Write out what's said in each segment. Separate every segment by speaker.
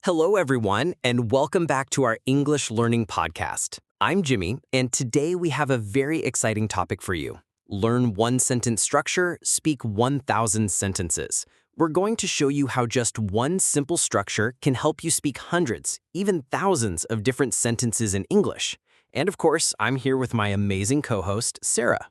Speaker 1: Hello, everyone, and welcome back to our English Learning Podcast. I'm Jimmy, and today we have a very exciting topic for you. Learn one sentence structure, speak 1,000 sentences. We're going to show you how just one simple structure can help you speak hundreds, even thousands of different sentences in English. And of course, I'm here with my amazing co-host, Sarah.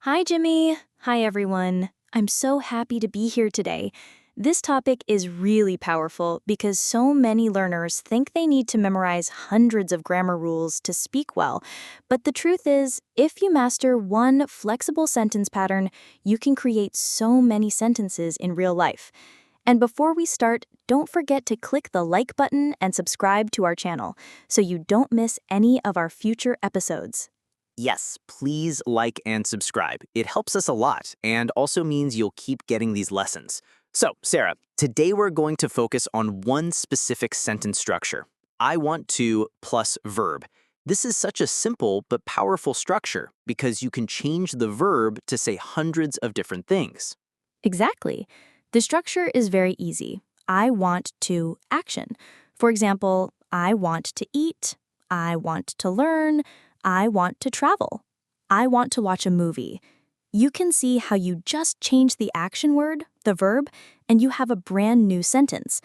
Speaker 2: Hi, Jimmy. Hi, everyone. I'm so happy to be here today. This topic is really powerful because so many learners think they need to memorize hundreds of grammar rules to speak well. But the truth is, if you master one flexible sentence pattern, you can create so many sentences in real life. And before we start, don't forget to click the like button and subscribe to our channel so you don't miss any of our future episodes.
Speaker 1: Yes, please like and subscribe. It helps us a lot and also means you'll keep getting these lessons. So, Sarah, today we're going to focus on one specific sentence structure. I want to plus verb. This is such a simple but powerful structure because you can change the verb to say hundreds of different things.
Speaker 2: Exactly. The structure is very easy. I want to action. For example, I want to eat. I want to learn. I want to travel. I want to watch a movie. You can see how you just change the action word, the verb, and you have a brand new sentence.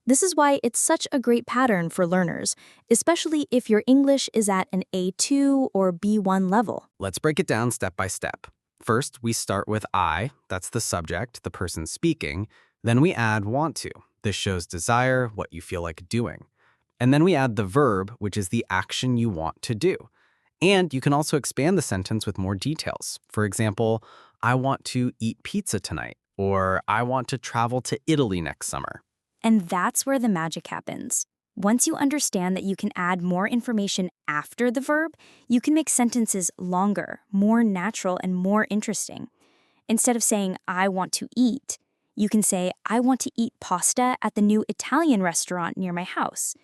Speaker 2: This is why it's such a great pattern for learners, especially if your English is at an A2 or B1 level.
Speaker 3: Let's break it down step by step. First, we start with I, that's the subject, the person speaking. Then we add want to. This shows desire, what you feel like doing. And then we add the verb, which is the action you want to do. And you can also expand the sentence with more details. For example, I want to eat pizza tonight, or I want to travel to Italy next summer.
Speaker 2: And that's where the magic happens. Once you understand that you can add more information after the verb, you can make sentences longer, more natural, and more interesting. Instead of saying, I want to eat, you can say, I want to eat pasta at the new Italian restaurant near my house.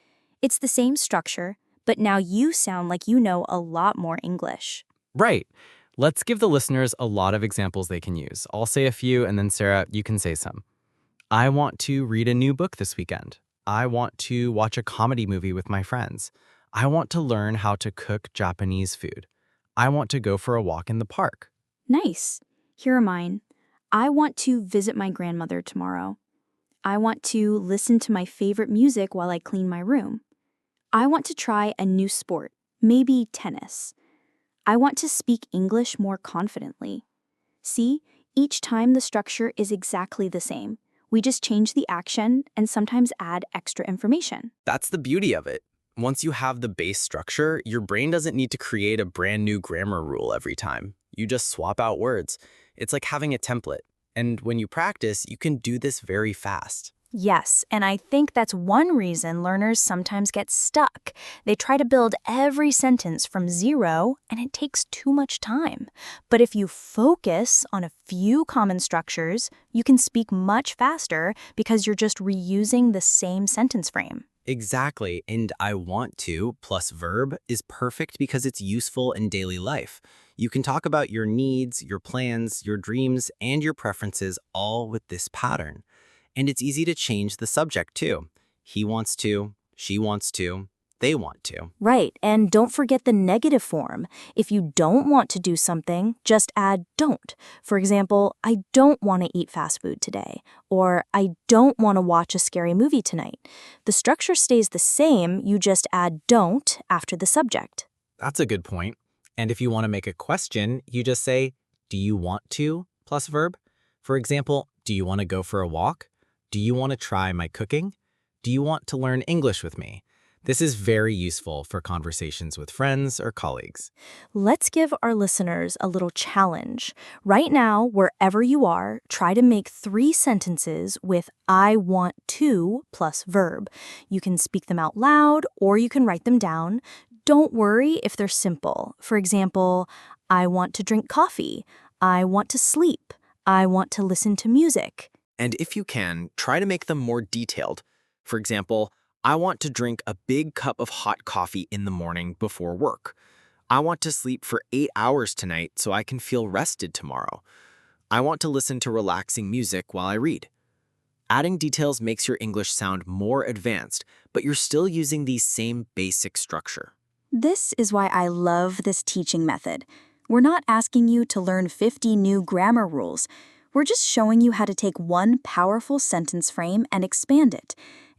Speaker 2: It's the same structure, but now you sound like you know a lot more English.
Speaker 3: Right. Let's give the listeners a lot of examples they can use. I'll say a few, and then Sarah, you can say some. I want to read a new book this weekend. I want to watch a comedy movie with my friends. I want to learn how to cook Japanese food. I want to go for a walk in the park.
Speaker 2: Nice. Here are mine. I want to visit my grandmother tomorrow. I want to listen to my favorite music while I clean my room. I want to try a new sport, maybe tennis. I want to speak English more confidently. See, each time the structure is exactly the same. We just change the action and sometimes add extra information.
Speaker 1: That's the beauty of it. Once you have the base structure, your brain doesn't need to create a brand new grammar rule every time. You just swap out words. It's like having a template. And when you practice, you can do this very fast.
Speaker 2: Yes, and I think that's one reason learners sometimes get stuck. They try to build every sentence from zero, and it takes too much time. But if you focus on a few common structures, you can speak much faster because you're just reusing the same sentence frame.
Speaker 1: Exactly, and I want to plus verb is perfect because it's useful in daily life. You can talk about your needs, your plans, your dreams, and your preferences all with this pattern. And it's easy to change the subject too. He wants to, she wants to, they want to.
Speaker 2: Right, and don't forget the negative form. If you don't want to do something, just add don't. For example, I don't want to eat fast food today, or I don't want to watch a scary movie tonight. The structure stays the same, you just add don't after the subject.
Speaker 3: That's a good point. And if you want to make a question, you just say, do you want to plus verb? For example, do you want to go for a walk? Do you want to try my cooking? Do you want to learn English with me? This is very useful for conversations with friends or colleagues.
Speaker 2: Let's give our listeners a little challenge. Right now, wherever you are, try to make 3 sentences with I want to plus verb. You can speak them out loud or you can write them down. Don't worry if they're simple. For example, I want to drink coffee. I want to sleep. I want to listen to music.
Speaker 1: And if you can, try to make them more detailed. For example, I want to drink a big cup of hot coffee in the morning before work. I want to sleep for 8 hours tonight so I can feel rested tomorrow. I want to listen to relaxing music while I read. Adding details makes your English sound more advanced, but you're still using the same basic structure.
Speaker 2: This is why I love this teaching method. We're not asking you to learn 50 new grammar rules. We're just showing you how to take one powerful sentence frame and expand it.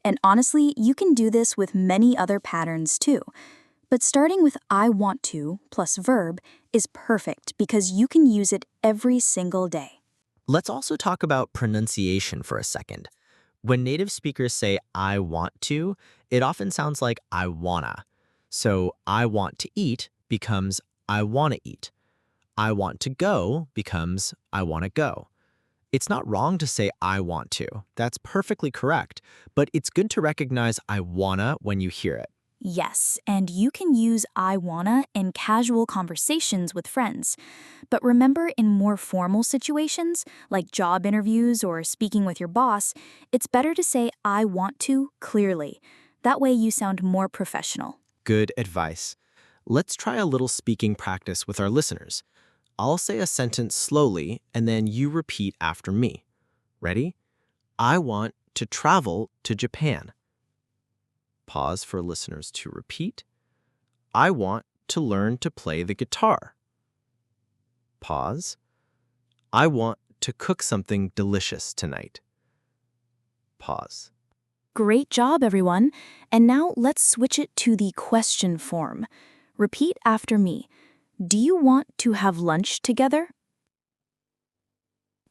Speaker 2: And honestly, you can do this with many other patterns too. But starting with I want to plus verb is perfect because you can use it every single day.
Speaker 1: Let's also talk about pronunciation for a second. When native speakers say I want to, it often sounds like I wanna. So I want to eat becomes I wanna eat. I want to go becomes I wanna go. It's not wrong to say I want to. That's perfectly correct. But it's good to recognize I wanna when you hear it.
Speaker 2: Yes, and you can use I wanna in casual conversations with friends. But remember, in more formal situations, like job interviews or speaking with your boss, it's better to say I want to clearly. That way you sound more professional.
Speaker 1: Good advice. Let's try a little speaking practice with our listeners. I'll say a sentence slowly, and then you repeat after me. Ready? I want to travel to Japan. Pause for listeners to repeat. I want to learn to play the guitar. Pause. I want to cook something delicious tonight. Pause.
Speaker 2: Great job, everyone. And now let's switch it to the question form. Repeat after me. Do you want to have lunch together?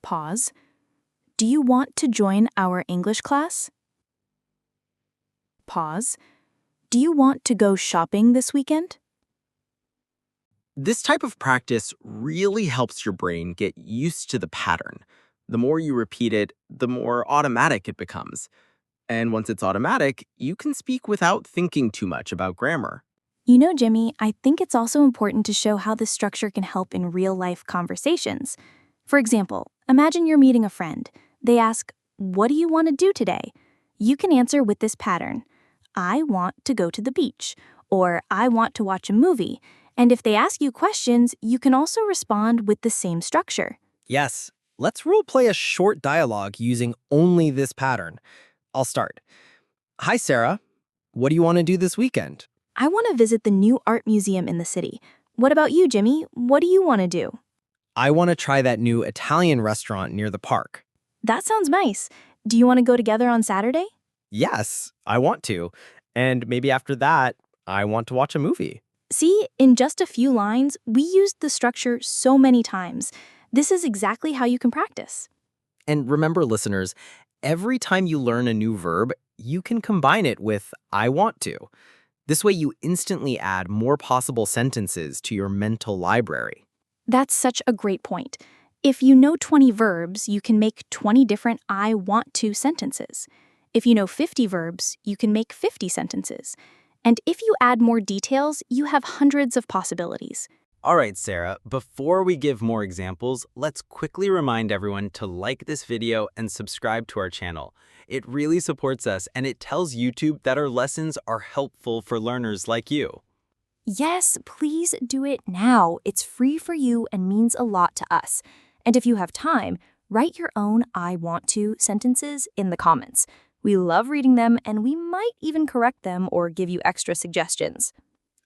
Speaker 2: Pause. Do you want to join our English class? Pause. Do you want to go shopping this weekend?
Speaker 1: This type of practice really helps your brain get used to the pattern. The more you repeat it, the more automatic it becomes. And once it's automatic, you can speak without thinking too much about grammar.
Speaker 2: You know, Jimmy, I think it's also important to show how this structure can help in real-life conversations. For example, imagine you're meeting a friend. They ask, "What do you want to do today?" You can answer with this pattern. I want to go to the beach, or I want to watch a movie. And if they ask you questions, you can also respond with the same structure.
Speaker 1: Yes, let's role play a short dialogue using only this pattern. I'll start. Hi, Sarah. What do you want to do this weekend?
Speaker 2: I want to visit the new art museum in the city. What about you, Jimmy? What do you want to do?
Speaker 1: I want to try that new Italian restaurant near the park.
Speaker 2: That sounds nice. Do you want to go together on Saturday?
Speaker 1: Yes, I want to. And maybe after that, I want to watch a movie.
Speaker 2: See, in just a few lines, we used the structure so many times. This is exactly how you can practice.
Speaker 1: And remember, listeners, every time you learn a new verb, you can combine it with I want to. This way you instantly add more possible sentences to your mental library.
Speaker 2: That's such a great point. If you know 20 verbs, you can make 20 different I want to sentences. If you know 50 verbs, you can make 50 sentences. And if you add more details, you have hundreds of possibilities.
Speaker 1: All right, Sarah, before we give more examples, let's quickly remind everyone to like this video and subscribe to our channel. It really supports us, and it tells YouTube that our lessons are helpful for learners like you.
Speaker 2: Yes, please do it now. It's free for you and means a lot to us. And if you have time, write your own I want to sentences in the comments. We love reading them, and we might even correct them or give you extra suggestions.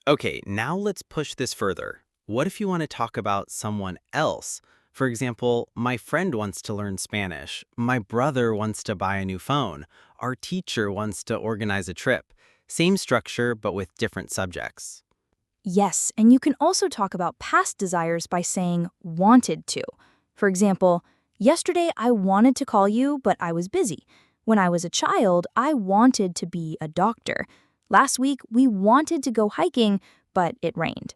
Speaker 1: Okay, now let's push this further. What if you want to talk about someone else? For example, my friend wants to learn Spanish. My brother wants to buy a new phone. Our teacher wants to organize a trip. Same structure, but with different subjects.
Speaker 2: Yes, and you can also talk about past desires by saying wanted to. For example, yesterday I wanted to call you, but I was busy. When I was a child, I wanted to be a doctor. Last week, we wanted to go hiking, but it rained.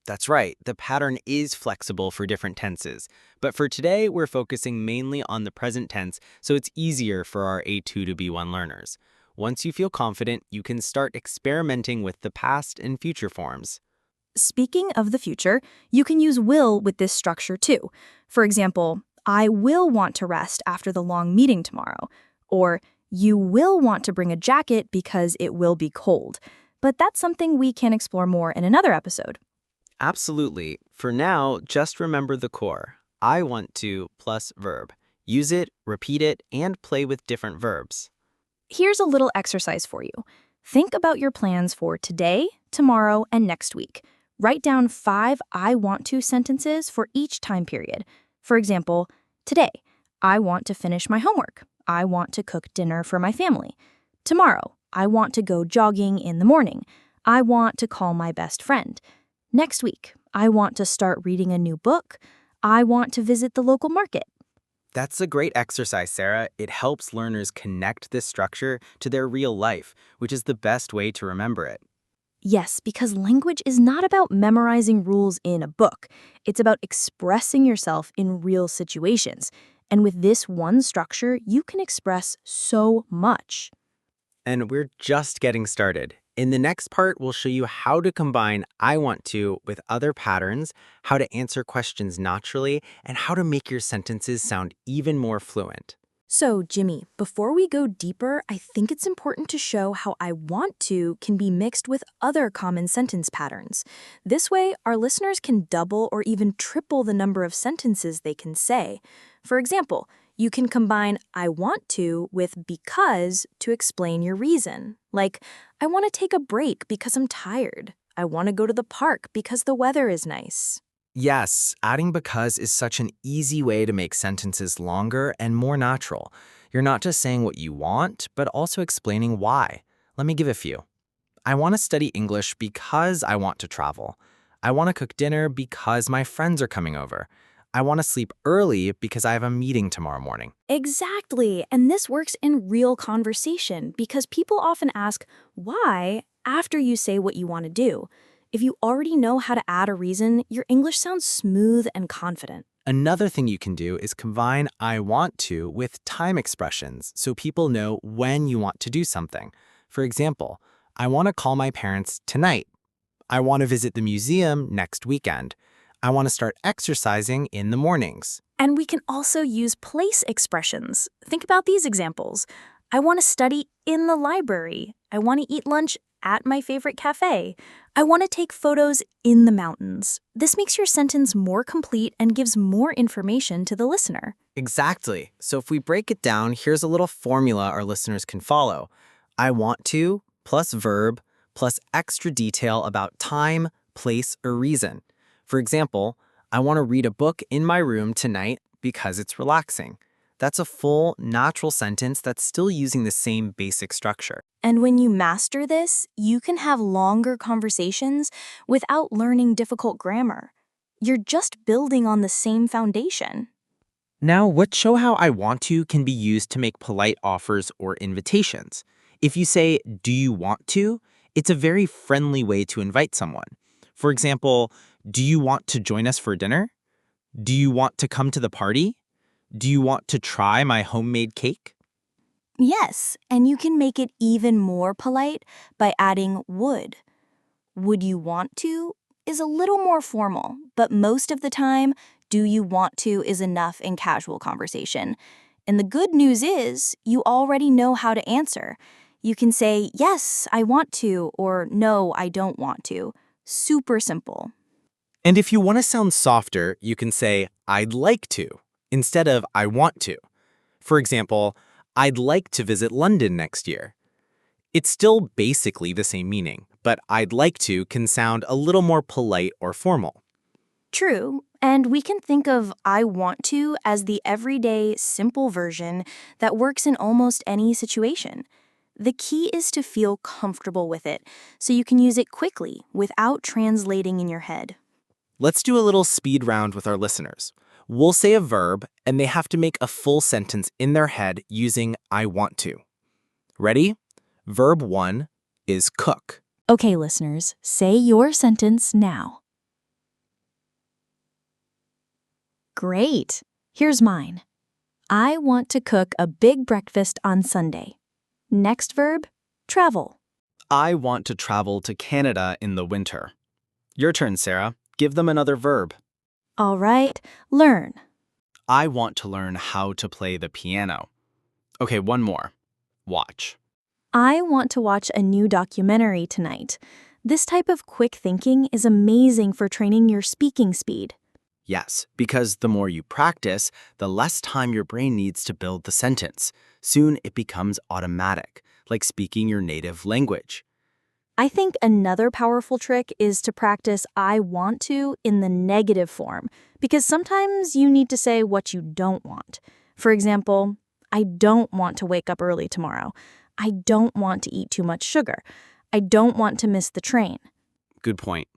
Speaker 1: That's right, the pattern is flexible for different tenses. But for today, we're focusing mainly on the present tense, so it's easier for our A2 to B1 learners. Once you feel confident, you can start experimenting with the past and future forms.
Speaker 2: Speaking of the future, you can use will with this structure too. For example, I will want to rest after the long meeting tomorrow. Or, you will want to bring a jacket because it will be cold. But that's something we can explore more in another episode.
Speaker 1: Absolutely. For now, just remember the core. I want to plus verb.
Speaker 3: Use it, repeat it, and play with different verbs.
Speaker 2: Here's a little exercise for you. Think about your plans for today, tomorrow, and next week. Write down 5 I want to sentences for each time period. For example, today, I want to finish my homework. I want to cook dinner for my family. Tomorrow, I want to go jogging in the morning. I want to call my best friend. Next week, I want to start reading a new book. I want to visit the local market.
Speaker 3: That's a great exercise, Sarah. It helps learners connect this structure to their real life, which is the best way to remember it.
Speaker 2: Yes, because language is not about memorizing rules in a book. It's about expressing yourself in real situations. And with this one structure, you can express so much.
Speaker 3: And we're just getting started. In the next part, we'll show you how to combine I want to with other patterns, how to answer questions naturally, and how to make your sentences sound even more fluent.
Speaker 2: So, Jimmy, before we go deeper, I think it's important to show how I want to can be mixed with other common sentence patterns. This way, our listeners can double or even triple the number of sentences they can say. For example, you can combine I want to with because to explain your reason. Like, I want to take a break because I'm tired. I want to go to the park because the weather is nice.
Speaker 3: Yes, adding because is such an easy way to make sentences longer and more natural. You're not just saying what you want, but also explaining why. Let me give a few. I want to study English because I want to travel. I want to cook dinner because my friends are coming over. I want to sleep early because I have a meeting tomorrow morning.
Speaker 2: Exactly. And this works in real conversation because people often ask why after you say what you want to do. If you already know how to add a reason, your English sounds smooth and confident.
Speaker 3: Another thing you can do is combine I want to with time expressions so people know when you want to do something. For example, I want to call my parents tonight. I want to visit the museum next weekend. I want to start exercising in the mornings.
Speaker 2: And we can also use place expressions. Think about these examples. I want to study in the library. I want to eat lunch at my favorite cafe. I want to take photos in the mountains. This makes your sentence more complete and gives more information to the listener.
Speaker 3: Exactly. So if we break it down, here's a little formula our listeners can follow. I want to plus verb plus extra detail about time, place, or reason. For example, I want to read a book in my room tonight because it's relaxing. That's a full, natural sentence that's still using the same basic structure.
Speaker 2: And when you master this, you can have longer conversations without learning difficult grammar. You're just building on the same foundation.
Speaker 3: Now, let's show how I want to can be used to make polite offers or invitations. If you say, do you want to? It's a very friendly way to invite someone. For example, do you want to join us for dinner? Do you want to come to the party? Do you want to try my homemade cake?
Speaker 2: Yes, and you can make it even more polite by adding would. Would you want to is a little more formal, but most of the time, do you want to is enough in casual conversation. And the good news is, you already know how to answer. You can say, yes, I want to, or no, I don't want to. Super simple.
Speaker 3: And if you want to sound softer, you can say, I'd like to, instead of I want to. For example, I'd like to visit London next year. It's still basically the same meaning, but I'd like to can sound a little more polite or formal.
Speaker 2: True, and we can think of I want to as the everyday, simple version that works in almost any situation. The key is to feel comfortable with it, so you can use it quickly without translating in your head.
Speaker 3: Let's do a little speed round with our listeners. We'll say a verb, and they have to make a full sentence in their head using I want to. Ready? Verb 1 is cook.
Speaker 2: Okay, listeners, say your sentence now. Great. Here's mine. I want to cook a big breakfast on Sunday. Next verb, travel.
Speaker 3: I want to travel to Canada in the winter. Your turn, Sarah. Give them another verb.
Speaker 2: All right, learn.
Speaker 3: I want to learn how to play the piano. Okay, one more. Watch.
Speaker 2: I want to watch a new documentary tonight. This type of quick thinking is amazing for training your speaking speed.
Speaker 4: Yes, because the more you practice, the less time your brain needs to build the sentence. Soon it becomes automatic, like speaking your native language.
Speaker 2: I think another powerful trick is to practice I want to in the negative form, because sometimes you need to say what you don't want. For example, I don't want to wake up early tomorrow. I don't want to eat too much sugar. I don't want to miss the train.
Speaker 4: Good point.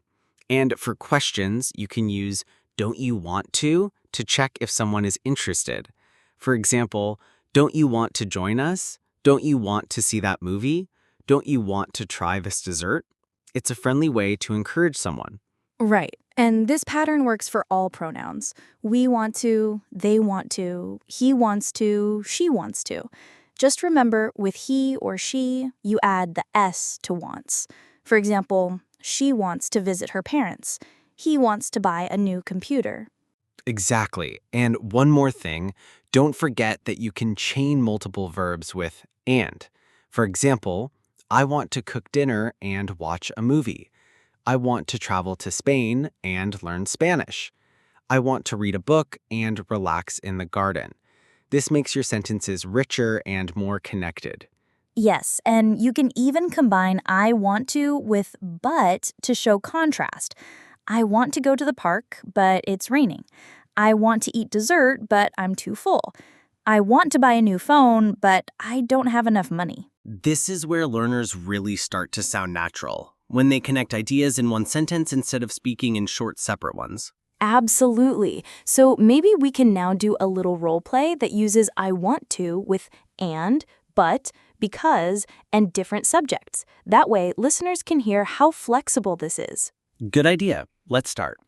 Speaker 4: And for questions, you can use don't you want to check if someone is interested. For example, don't you want to join us? Don't you want to see that movie? Don't you want to try this dessert? It's a friendly way to encourage someone.
Speaker 2: Right. And this pattern works for all pronouns. We want to, they want to, he wants to, she wants to. Just remember, with he or she, you add the S to wants. For example, she wants to visit her parents. He wants to buy a new computer.
Speaker 4: Exactly. And one more thing, don't forget that you can chain multiple verbs with and. For example, I want to cook dinner and watch a movie. I want to travel to Spain and learn Spanish. I want to read a book and relax in the garden. This makes your sentences richer and more connected.
Speaker 2: Yes, and you can even combine I want to with but to show contrast. I want to go to the park, but it's raining. I want to eat dessert, but I'm too full. I want to buy a new phone, but I don't have enough money.
Speaker 4: This is where learners really start to sound natural, when they connect ideas in one sentence instead of speaking in short, separate ones.
Speaker 2: Absolutely. So maybe we can now do a little role play that uses I want to with and, but, because, and different subjects. That way, listeners can hear how flexible this is.
Speaker 4: Good idea. Let's start.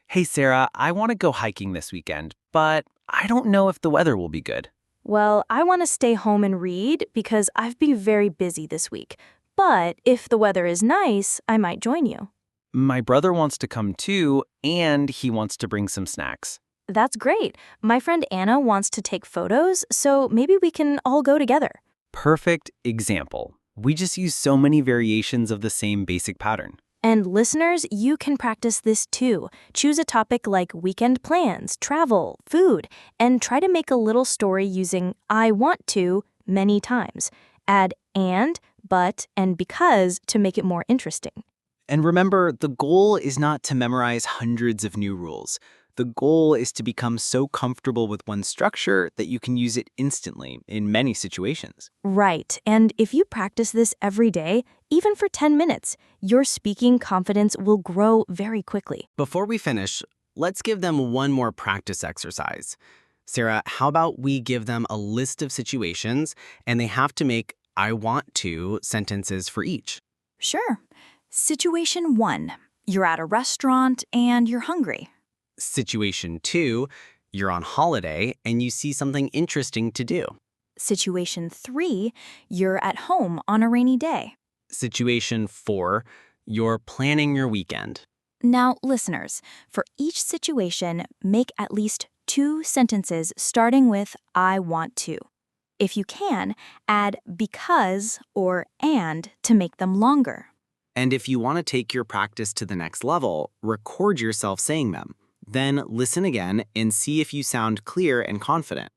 Speaker 4: Hey, Sarah, I want to go hiking this weekend, but I don't know if the weather will be good.
Speaker 2: Well, I want to stay home and read because I've been very busy this week. But if the weather is nice, I might join you.
Speaker 4: My brother wants to come too, and he wants to bring some snacks.
Speaker 2: That's great. My friend Anna wants to take photos, so maybe we can all go together.
Speaker 4: Perfect example. We just use so many variations of the same basic pattern.
Speaker 2: And listeners, you can practice this too. Choose a topic like weekend plans, travel, food, and try to make a little story using I want to many times. Add and, but, and because to make it more interesting.
Speaker 4: And remember, the goal is not to memorize hundreds of new rules. The goal is to become so comfortable with one structure that you can use it instantly in many situations.
Speaker 2: Right. And if you practice this every day, even for 10 minutes, your speaking confidence will grow very quickly.
Speaker 4: Before we finish, let's give them one more practice exercise. Sarah, how about we give them a list of situations and they have to make I want to sentences for each?
Speaker 2: Sure. Situation 1. You're at a restaurant and you're hungry.
Speaker 4: Situation 2, you're on holiday and you see something interesting to do.
Speaker 2: Situation 3. You're at home on a rainy day.
Speaker 4: Situation 4, you're planning your weekend.
Speaker 2: Now, listeners, for each situation, make at least 2 sentences starting with I want to. If you can, add because or and to make them longer.
Speaker 4: And if you want to take your practice to the next level, record yourself saying them. Then listen again and see if you sound clear and confident.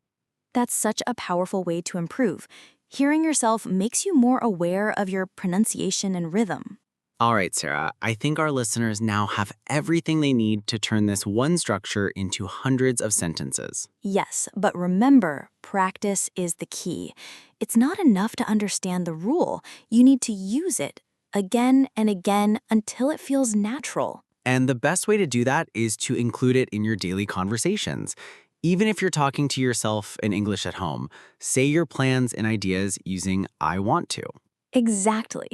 Speaker 2: That's such a powerful way to improve. Hearing yourself makes you more aware of your pronunciation and rhythm.
Speaker 4: All right, Sarah, I think our listeners now have everything they need to turn this one structure into hundreds of sentences.
Speaker 2: Yes, but remember, practice is the key. It's not enough to understand the rule. You need to use it again and again until it feels natural.
Speaker 4: And the best way to do that is to include it in your daily conversations. Even if you're talking to yourself in English at home, say your plans and ideas using I want to.
Speaker 2: Exactly.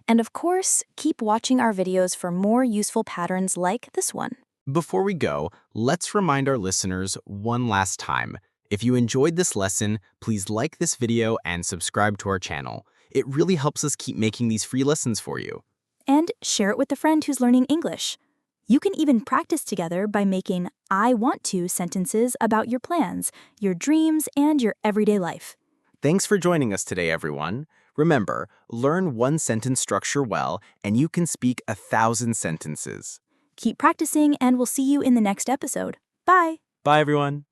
Speaker 2: And of course, keep watching our videos for more useful patterns like this one.
Speaker 4: Before we go, let's remind our listeners one last time. If you enjoyed this lesson, please like this video and subscribe to our channel. It really helps us keep making these free lessons for you.
Speaker 2: And share it with a friend who's learning English. You can even practice together by making I want to sentences about your plans, your dreams, and your everyday life.
Speaker 4: Thanks for joining us today, everyone. Remember, learn one sentence structure well, and you can speak 1,000 sentences.
Speaker 2: Keep practicing, and we'll see you in the next episode. Bye!
Speaker 3: Bye, everyone.